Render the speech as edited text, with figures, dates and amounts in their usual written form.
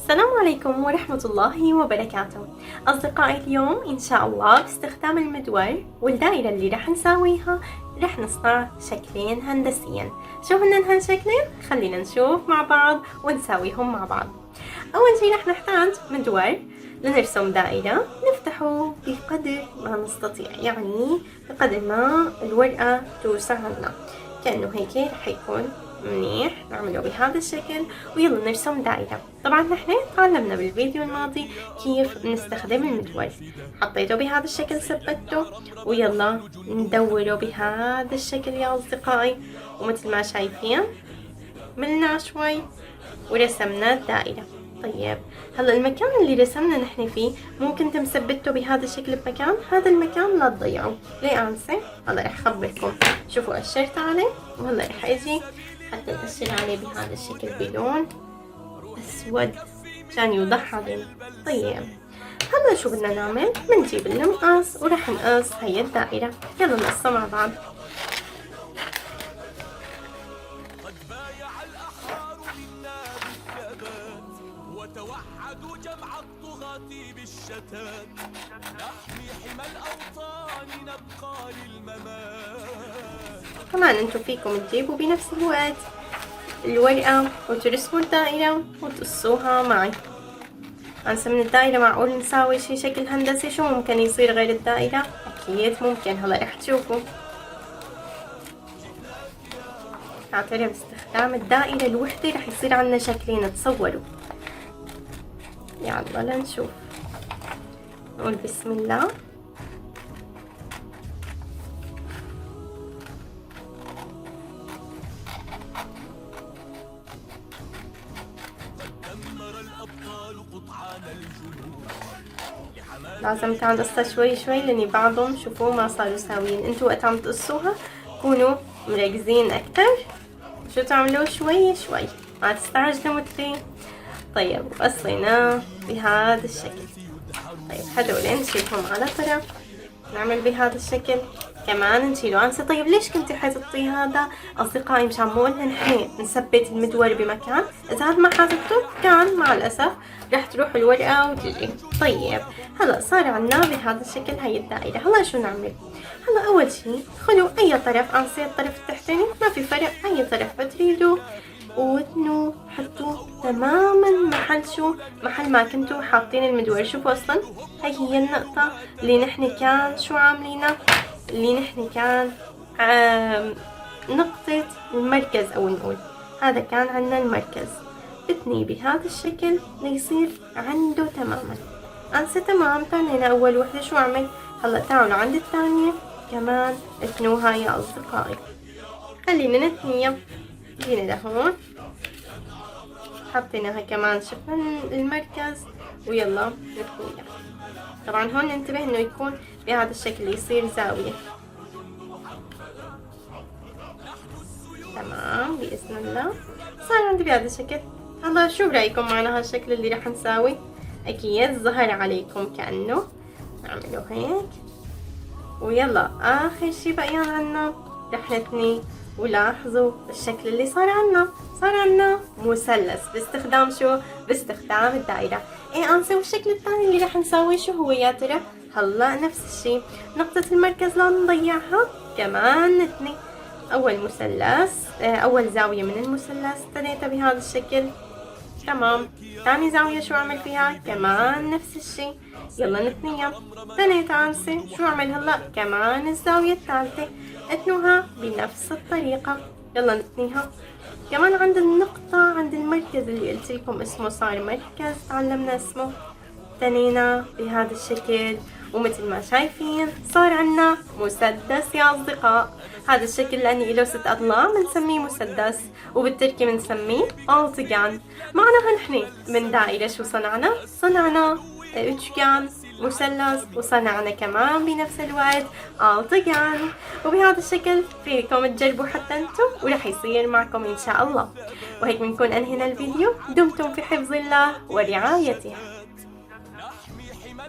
السلام عليكم ورحمة الله وبركاته. أصدقائي، اليوم إن شاء الله باستخدام المدور والدائرة اللي رح نساويها رح نصنع شكلين هندسيين. شو هن هالشكلين؟ خلينا نشوف مع بعض ونساويهم مع بعض. أول شي رح نحتاج مدور لنرسم دائرة نفتحه بقدر ما نستطيع، يعني بقدر ما الورقة توسع لنا، كأنه هيك رح يكون منيح. نعمله بهذا الشكل ويلا نرسم دائرة. طبعا نحن تعلمنا بالفيديو الماضي كيف نستخدم المدور، حطيته بهذا الشكل ثبته ويلا ندوره بهذا الشكل يا أصدقائي. ومثل ما شايفين ملنا شوي ورسمنا الدائرة. طيب هلا المكان اللي رسمنا نحن فيه ممكن تمثبته بهذا الشكل بمكان، هذا المكان لا تضيعه. ليه أنسى؟ هلا رح خبركم. شوفوا أشرت عليه وهلا رح اجي حتى نأشر عليه بهذا الشكل بلون أسود عشان يوضح علينا. طيب هلا شو بدنا نعمل؟ بنجيب المقص ورح نقص هي الدائرة. يلا نقصها مع بعض. وتوحدوا جمع الطغاة بالشتات، نحمي حمى الأوطان نبقى للممات. كمان انتو فيكم تجيبوا بنفس الوقت الورقة وترسموا الدائرة وتقصوها معي. هسه من الدائرة معقول نساوي شي شكل هندسي؟ شو ممكن يصير غير الدائرة؟ أكيد ممكن، هلا رح تشوفوا. ترى باستخدام الدائرة الوحدة رح يصير عنا شكلين، تصوروا. يلا لنشوف. نقول بسم الله. لازم تقصها شوي شوي لاني بعضهم شوفوا ما صاروا ساويين. انتوا وقت عم تقصوها كونوا مركزين اكتر، شو تعملوا شوي شوي، ما تستعجلوا مثلي. طيب قصيناه بهذا الشكل. طيب هدول نشيلهم على طرف، نعمل بهذا الشكل كمان نشيله. انسى طيب ليش كنتي حاططي هذا أصدقائي؟ مشان مو قلنا نحن نثبت المدور بمكان؟ إذا هذا ما حاططته كان مع الأسف رح تروح الورقة وتجي. طيب هلا صار عنا بهذا الشكل هي الدائرة. هلا شو نعمل؟ هلا أول شي خلوا أي طرف، أنسى الطرف التحتاني ما في فرق، أي طرف بتريدوا وتنوا حطوا تماما محل شو؟ محل ما كنتوا حاطين المدور. شوفوا أصلا هي النقطة اللي نحن كان شو عاملينها، اللي نحن كان نقطة المركز، أو نقول هذا كان عندنا المركز. بتني بهذا الشكل ليصير عنده تماما. أنسى تمام. تنينا أول وحدة، شو أعمل؟ هلا تعالوا عند الثانية كمان اتنوها يا أصدقائي. خلينا نتنيها. جينا لهون حطيناها كمان شفنا المركز ويلا نتنيها. طبعا هون ننتبه انه يكون بهذا الشكل يصير زاوية. تمام بإذن الله صار عندي بهذا الشكل. هلا شو برأيكم معنا هالشكل اللي رح نساوي؟ أكيد ظهر عليكم كأنه. نعمله هيك ويلا آخر شي بقيان عنا رح نتني. ولاحظوا الشكل اللي صار عنا مثلث باستخدام شو؟ باستخدام الدائرة. ايه أنسى والشكل الثاني اللي رح نساوي شو هو يا ترى؟ هلا نفس الشي، نقطة المركز لا نضيعها، كمان نتني. أول مثلث أول زاوية من المثلث تنيتها بهذا الشكل. تمام. ثاني زاوية شو أعمل فيها؟ كمان نفس الشي، يلا نتنيها. تنيتها أنسى، شو أعمل هلا؟ كمان الزاوية الثالثة اتنوها بنفس الطريقة. يلا نتنيها كمان عند النقطة، عند المركز اللي قلت لكم اسمه صار مركز، تعلمنا اسمه. تنينا بهذا الشكل ومثل ما شايفين صار عنا مسدس يا أصدقاء. هذا الشكل لأني له 6 أضلاع بنسميه مسدس، وبالتركي بنسميه ألتجان. معناها نحن من دائرة شو صنعنا؟ صنعنا أوتجان مثلث، وصنعنا كمان بنفس الوقت ألتجان. وبهذا الشكل فيكم تجربوا حتى انتم ورح يصير معكم إن شاء الله. وهيك بنكون أنهينا الفيديو. دمتم في حفظ الله ورعايته.